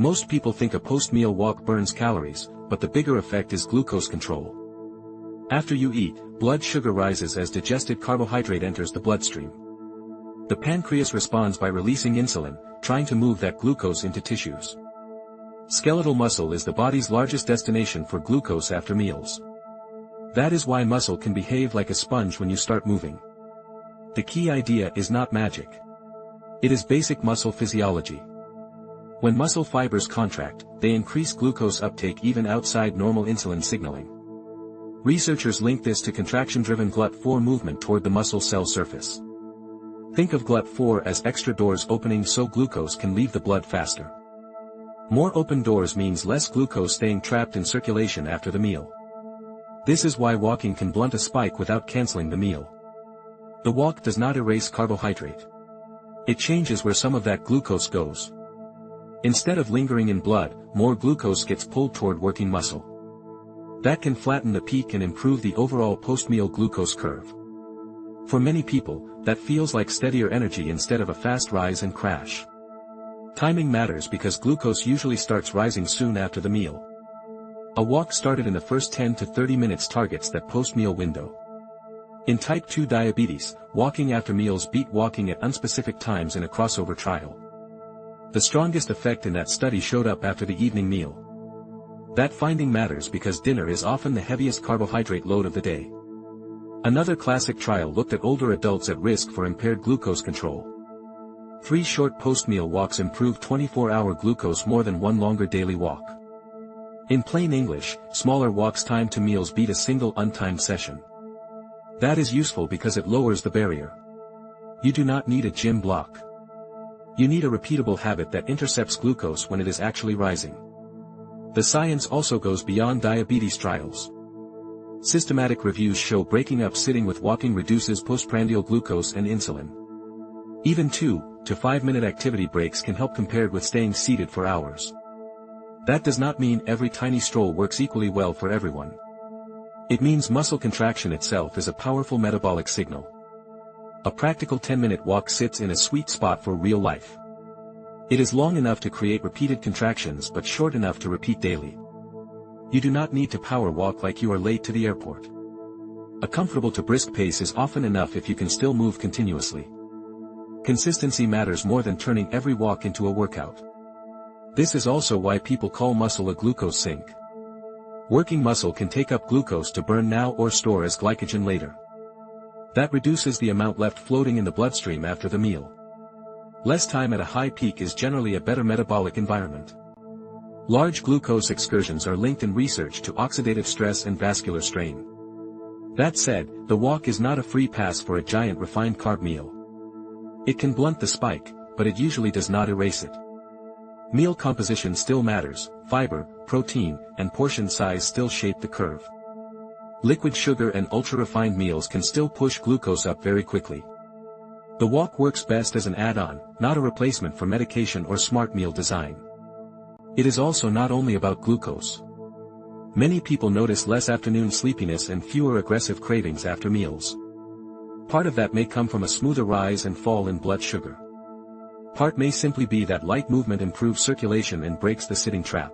Most people think a post-meal walk burns calories, but the bigger effect is glucose control. After you eat, blood sugar rises as digested carbohydrate enters the bloodstream. The pancreas responds by releasing insulin, trying to move that glucose into tissues. Skeletal muscle is the body's largest destination for glucose after meals. That is why muscle can behave like a sponge when you start moving. The key idea is not magic. It is basic muscle physiology. When muscle fibers contract, they increase glucose uptake even outside normal insulin signaling. Researchers link this to contraction-driven GLUT4 movement toward the muscle cell surface. Think of GLUT4 as extra doors opening so glucose can leave the blood faster. More open doors means less glucose staying trapped in circulation after the meal. This is why walking can blunt a spike without canceling the meal. The walk does not erase carbohydrate. It changes where some of that glucose goes. Instead of lingering in blood, more glucose gets pulled toward working muscle. That can flatten the peak and improve the overall post-meal glucose curve. For many people, that feels like steadier energy instead of a fast rise and crash. Timing matters because glucose usually starts rising soon after the meal. A walk started in the first 10 to 30 minutes targets that post-meal window. In type 2 diabetes, walking after meals beat walking at unspecific times in a crossover trial. The strongest effect in that study showed up after the evening meal. That finding matters because dinner is often the heaviest carbohydrate load of the day. Another classic trial looked at older adults at risk for impaired glucose control. 3 short post-meal walks improved 24-hour glucose more than 1 longer daily walk. In plain English, smaller walks timed to meals beat a single untimed session. That is useful because it lowers the barrier. You do not need a gym block. You need a repeatable habit that intercepts glucose when it is actually rising. The science also goes beyond diabetes trials. Systematic reviews show breaking up sitting with walking reduces postprandial glucose and insulin. Even 2 to 5 minute activity breaks can help compared with staying seated for hours. That does not mean every tiny stroll works equally well for everyone. It means muscle contraction itself is a powerful metabolic signal. A practical 10-minute walk sits in a sweet spot for real life. It is long enough to create repeated contractions but short enough to repeat daily. You do not need to power walk like you are late to the airport. A comfortable to brisk pace is often enough if you can still move continuously. Consistency matters more than turning every walk into a workout. This is also why people call muscle a glucose sink. Working muscle can take up glucose to burn now or store as glycogen later. That reduces the amount left floating in the bloodstream after the meal. Less time at a high peak is generally a better metabolic environment. Large glucose excursions are linked in research to oxidative stress and vascular strain. That said, the walk is not a free pass for a giant refined carb meal. It can blunt the spike, but it usually does not erase it. Meal composition still matters, fiber, protein, and portion size still shape the curve. Liquid sugar and ultra-refined meals can still push glucose up very quickly. The walk works best as an add-on, not a replacement for medication or smart meal design. It is also not only about glucose. Many people notice less afternoon sleepiness and fewer aggressive cravings after meals. Part of that may come from a smoother rise and fall in blood sugar. Part may simply be that light movement improves circulation and breaks the sitting trap.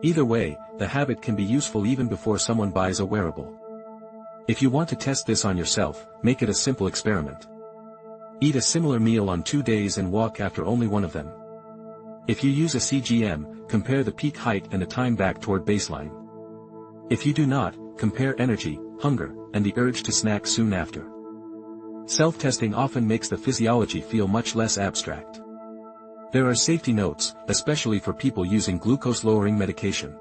Either way, the habit can be useful even before someone buys a wearable. If you want to test this on yourself, make it a simple experiment. Eat a similar meal on 2 days and walk after only one of them. If you use a CGM, compare the peak height and the time back toward baseline. If you do not, compare energy, hunger, and the urge to snack soon after. Self-testing often makes the physiology feel much less abstract. There are safety notes, especially for people using glucose-lowering medication.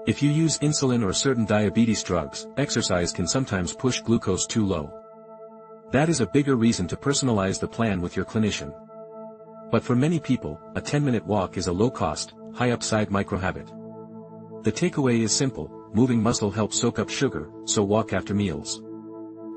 If you use insulin or certain diabetes drugs, exercise can sometimes push glucose too low. That is a bigger reason to personalize the plan with your clinician. But for many people, a 10-minute walk is a low-cost, high-upside microhabit. The takeaway is simple: moving muscle helps soak up sugar, so walk after meals.